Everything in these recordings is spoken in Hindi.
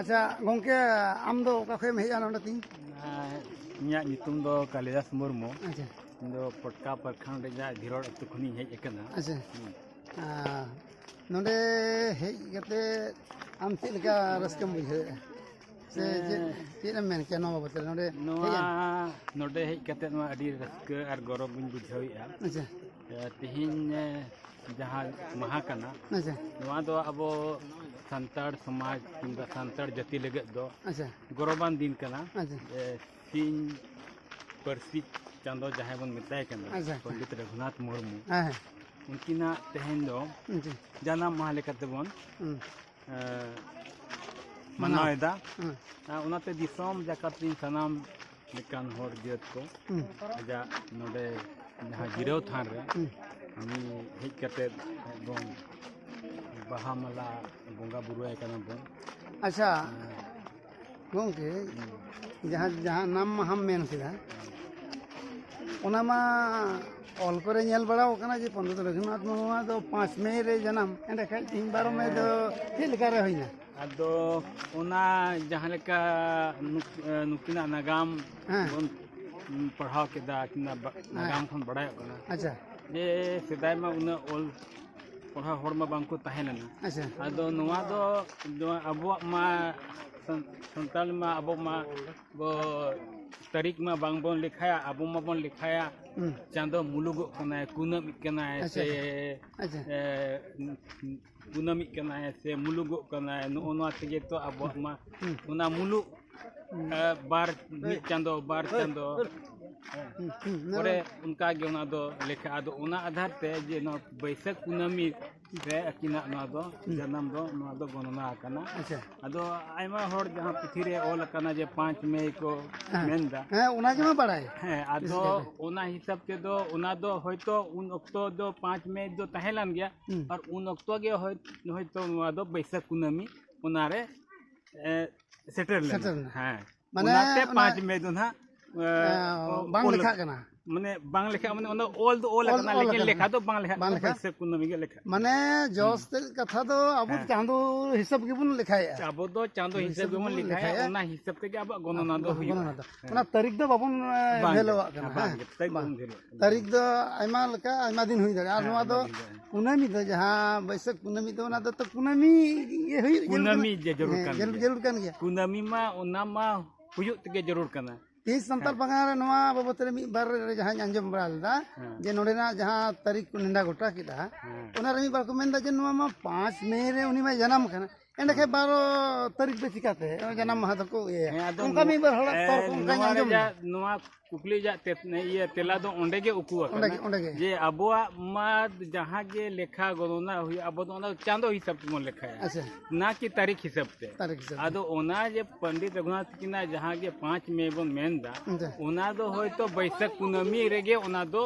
अच्छा गोंके आम दो ओका खय हेजा नोंडे तिन इᱧᱟᱹᱜ ᱧᱩᱛᱩᱢ ᱫᱚ ᱠᱟᱞᱤᱫᱟᱥ ᱢᱩᱨᱢᱩ अच्छा ᱤᱧ ᱫᱚ ᱯᱚᱴᱠᱟ ᱯᱨᱚᱠᱷᱚᱸᱰ ᱨᱮᱭᱟᱜ ᱫᱷᱤᱨᱚᱲ ᱟᱹᱛᱩ ᱠᱷᱚᱱᱤᱧ ᱦᱮᱡ ᱟᱠᱟᱱᱟ अच्छा नोंडे हेज कते आम चेद लेका रस्कम बुझाएगा से चेद एम मेन के नवा बतल नोंडे नोडे हेज कते नवा अडी रस्क आर गौरव बुझ बुझावेआ अच्छा तिहिन जहाँ महा कना अच्छा नवा दो अब संताड़ समाज किंबा संताड़ जाति लगत दो अच्छा गौरवान दिन कना अच्छा सिंह परसी चांदो जहाँ बन मिताय कना अच्छा पंडित रघुनाथ मुर्मू हाँ उनकिना तेहन दो जी जानाम माह लेकते बन मनावेदा उनाते दिसोम जाकातिन सनाम लेकान होर जियत को आजा नोडे जहाँ जिराव थान रे हामी हेज कते बन बाहा माला बोंगा बुरुआय कना बन अच्छा गोंके जहाँ जहाँ नाम हम मेन किदा ओना मा ऑल करे नेल बड़ाओ कना जे पंडित रघुनाथ मुर्मू दो 5 मई रे जन्म एंडे खाय 3-12 मई दो चेद लेका रे होइना आदो ओना जहाँ लेका नुकिना नागाम बन पढ़ाव केदा किना नागाम खन बड़ाय कना अच्छा जे सेदाय मा उना ऑल पढ़ा हर मा बांको ताहेलना अच्छा आदो नोवा दो अबो मा संताल मा अबो मा बो तारीख मा बांग बोन लिखाया अबो मा बोन लिखाया चांदो मुलुगो कनाय कुनमी कनाय से कुनमी कनाय से मुलुगो कनाय नोना तेगे तो अबो मा उना मुलुग बार चांदो परे उनका गे उना दो लेखा आदो उना आधार ते जे न बैसाख कुनमी रे अकिना ना दो जन्म दो ना दो गणना कना अच्छा आदो आयमा होर जहां पुथी रे ऑल कना जे 5 मई को मेनदा उना के मा बड़ाय आदो उना हिसाब ते दो उना दो होयतो उन अक्तो दो 5 मई दो तहेलान गया और उन अक्तो गे होयतो ना दो बैसाख कुनमी उना रे सेटल हां माने 5 मई दो ना बांग लिखा कना माने बांग लिखा माने ओनो ऑल दो ऑल कना लेकिन लिखा दो बांग लिखा से कुनमी गे लिखा माने जोस ते कथा दो अब चांदो हिसाब के बन लिखाय अब दो चांदो हिसाब के बन लिखाय ओना हिसाब ते अब गणना दो हुई ओना तारीख दो बाबन भेलवा कना तारीख दो आइमा लका आइमा दिन हुई दरे आर नवा दो कुनमी दो जहां बैसाख कुनमी दो ओना दो तो कुनमी ये हुई कुनमी जरूर कन गया कुनमी मा ओना मा हुयुग तगे जरूर कना तीस संताल बंगाल नवा बाबतरे मी बार जहां अंजम बड़ा लेदा जे नोडेना जहां तारीख को निंदा गोटा किदा ओना रे मी बार को मेंदा जे नवा मा 5 मई रे उनी मा जन्म कना एंडे के 12 तारीख पे चिकाते जन्म महा दको ये उनका मी बार हड़ा तोर को उनका अंजम नवा कुकली जा ये तेला दो ओंडे गे उकु ओंडे गे जे अबोआ मा जहां गे लेखा गणना हुई अबो दो चांदो हिसाब ते मन लेखा अच्छा ना कि तारीख हिसाब ते आदो ओना जे पंडित रघुनाथ किना जहां गे 5 मई बन मेनदा ओना दो होयतो बैसाख कुनमी रेगे ओना दो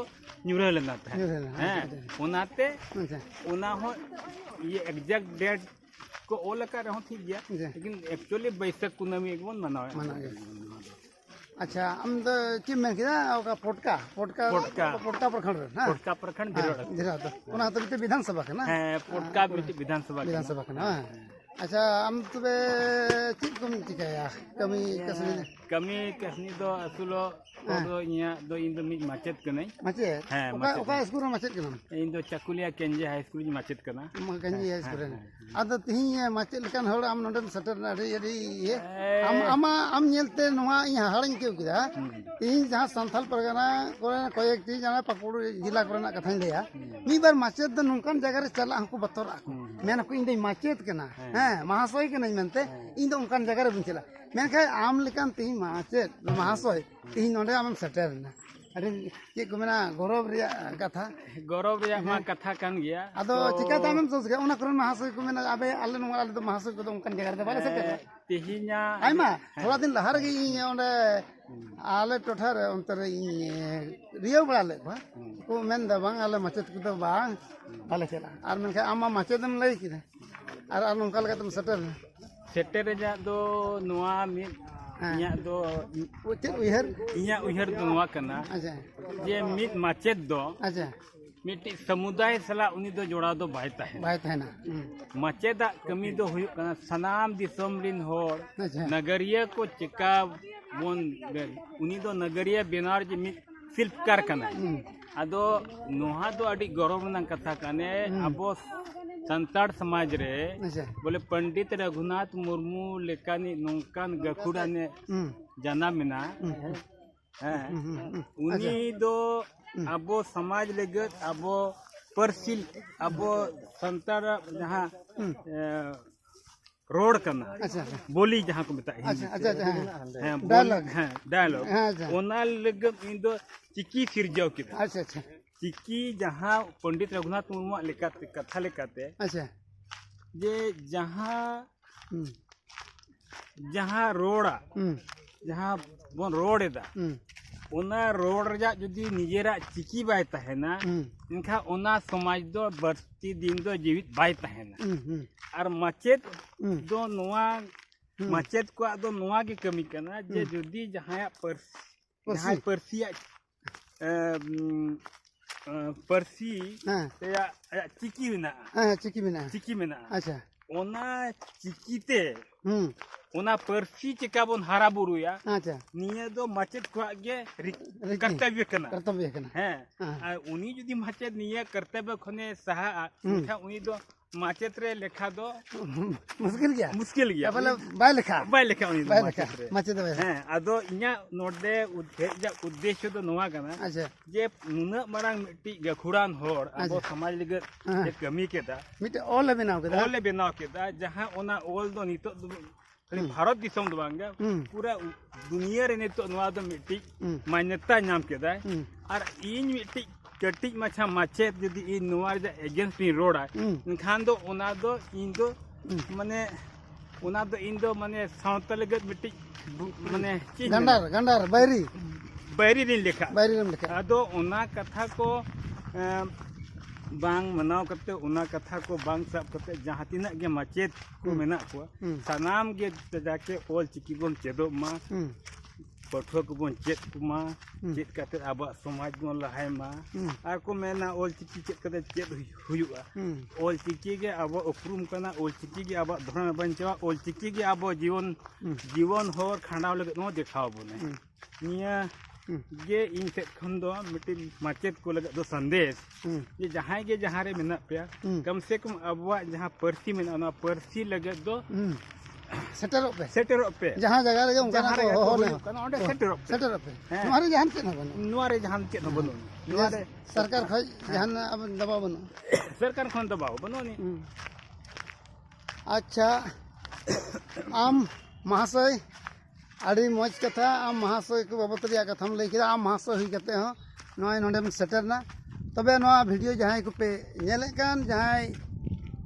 न्यूरे लेना था हैं ओनाते ओना हो ये एग्जैक्ट डेट को ओल का रहो ठीक गया लेकिन एक्चुअली बैसाख कुनमी एक बन मनावे अच्छा हम तो चिम में किदा ओका पोटका प्रखंड ना पोटका प्रखंड धीरा तो ओना तो विधानसभा का ना हां पोटका विधानसभा का ना अच्छा हम तबे चिप कमी चिकाया कमी कसनी दो असुलो दो इया दो इन दो मिज माचेत कनै माचेत हां ओका स्कूल रे माचेत कना इन दो चकुलिया केंजे हाई स्कूल माचेत कना केंजे हाई स्कूल रे आदो तिही माचेत लकान होड़ आम नोडन सटर अडी ये आम नेलते नोहा इ हाड़िन केउ किदा तिही जहां संथाल परगना कोरे कोयेक ती जाना पाकुड़ जिला कोरेना कथान लेया मी बार माचेत द नोंकान जगह रे चला हको बतर आको मेन को इन दे माचेत कना महाशय के नहीं मनते इन दो उनकान जगह रे बुन चला मेनखा आम लेकान ती माचेत महाशय ती नोडे आम सेटर ना अरे ये को मेना गौरव रिया मा कथा कान गया आदो चिका तामेम सोच गया ओना करन महाशय को मेना अबे आले नो आले तो महाशय को उनकान जगह रे बाले सेटर तिहिना आइमा थोड़ा दिन लहार गे इन ओंडे आले टोठार अंतर रियो बड़ा ले को मेन दा बांग आले माचेत को दो बांग बाले चला आर मेनखा आमा माचेतम लई किदा आर नोंका लगा तुम सेटर जा दो नोआ मी इया दो चेत उहर दो नोआ कना अच्छा जे मित माचेत दो अच्छा मिट्टी समुदाय सला उनी दो जोड़ा दो बाय तहना माचेदा कमी दो हुयुक कना सनाम दिसम रिन होर नगरिया को चिका बोन उनी दो नगरिया बेनार जे मि शिल्पकार कना आदो नोहा दो अडी गौरव रनang कथा कने अबो संताड़ समाज रे बोले पंडित रघुनाथ मुर्मू लेकानी नोंकान गखुड़ा ने जाना मिना उनी दो अबो समाज लेगत अबो परसिल अबो संताड़ जहाँ रोड करना बोली जहाँ को बताए डायलॉग ओना लेगत इंदो चिकी सिरजाव किदा चिकी जहाँ पंडित रघुनाथ मुर्मू लेकाते कथा लेकाते जे जहाँ रोड़ा जहाँ बन रोडेदा ओना रोड रजा जुदी निजेरा चिकी बाय तहना इनखा ओना समाज दो बर्ती दिन दो जीवित बाय तहना और माचेत दो नोआ माचेत को दो नोआ की कमी करना जे जुदी जहाँ परसिया परसी या चिकी में अच्छा ओना चिकीते ओना परसी चिका बोन हारा बुरुया अच्छा निये दो माचेत को आगे कर्तव्य कना हैं उनी जुदी माचेत निये कर्तव्य खने सहा उठा उनी दो माचेत रे लेखा दो मुश्किल गया मतलब बाय लेखा उनी माचेत रे हैं आदो इnya नोडे उद्देश्य दो नोवा कना अच्छा जे नुना मारांग मिट्टी गखुड़ान होर अबो समाज लगे जे कमी केदा मिटे ओल बनाव केदा जहां ओना ओल दो नितो भारत दिसम दो बांगा पूरा दुनिया रे नितो नोवा दो मिट्टी मान्यता नाम केदा और इन मिट्टी कटिक माछा माचेत जदी इ नोवा जे एजेंट नि रोड इनखान दो ओना दो इन दो माने सावता लगत मिट्टी माने गंडार बैरी दिन लिखा आदो ओना कथा को बांग मनाव करते ओना कथा को बांग सब करते जहाँ तिना के माचेत को मेना को सनाम के जाके ओल चिकी बोन चेदो मा पठुआ को बोन चेत कुमा चेत करते अब समाज बोन लहाय मा आर को मेना ओल चिकी चेत करते चेत हुयुआ ओल चिकी के अब उपरुम कना ओल चिकी के अब धरन बंचवा ओल चिकी के अब जीवन होर खांडाव लगे नो देखाव बोने निया ये इन से खंडो मिट्टी माचेत को लगे दो संदेश ये जहाँ रे मेना पे कम से कम अब जहाँ परसी में ना परसी लगे दो सेटर पे जहाँ जगह लगे उनका सेटर पे हमारे जहां के ना बनो सरकार खै जहां अब दबाव बनो सरकार खन दबाव बनो नी अच्छा आम महाशय आड़ी मज कथा आम महाशय को बाबत कथा लई किदा आम महाशय हुई कते हो नय नोडेम सेटरना तबे नवा वीडियो जहां को पे नेले कान जहां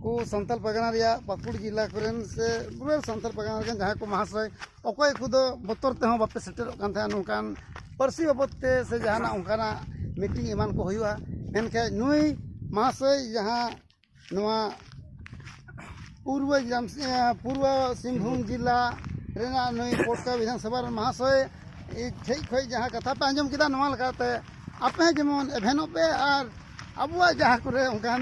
को संथाल परगना रिया पाकुड़ जिला करन से पूरे संथाल परगना के जहां को महाशय अकोय को दो बतर ते हो बापे सेटर कान था नोकान परसी बाबत ते से जहां उनकाना मीटिंग ईमान को हुआ एनके नुई महाशय जहां नवा पूर्व सिंहभूम जिला रेना नई कोटका विधानसभा महाशय ठीक खै जहाँ कथा पे आंजम किदा नवा लगाते आपे जेमन एभेनो पे और अबुआ जहाँ करे उनकान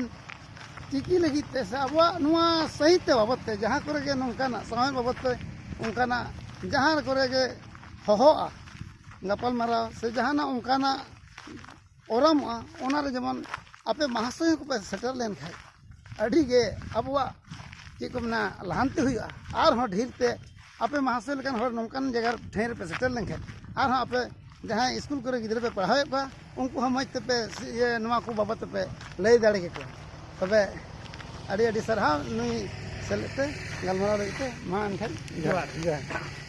चिकी लगित ते से अबुआ नुआ सही ते बाबत ते जहाँ करे के नोंकाना समय बाबत ते उनकाना जहाँ करे के होहोआ गपल मारा से जहाना उनकाना ओरमआ ओना रे जेमन आपे महाशय को पे सेटर लेन खाय अडी गे अबुआ ची को मना लहानते हुआ और हो ढीरते आपे महाशय लेकिन हर नौकान जगह ठेर पे सेटल लेंखे और आपे जहाँ स्कूल करे गिद्रे पे पढ़ावे को उनको हम मज पे ये नवा को बाबत पे लई दाड़े के तबे अड़ी सरहा नुई सेलेते गलमारा मा एनखान जवार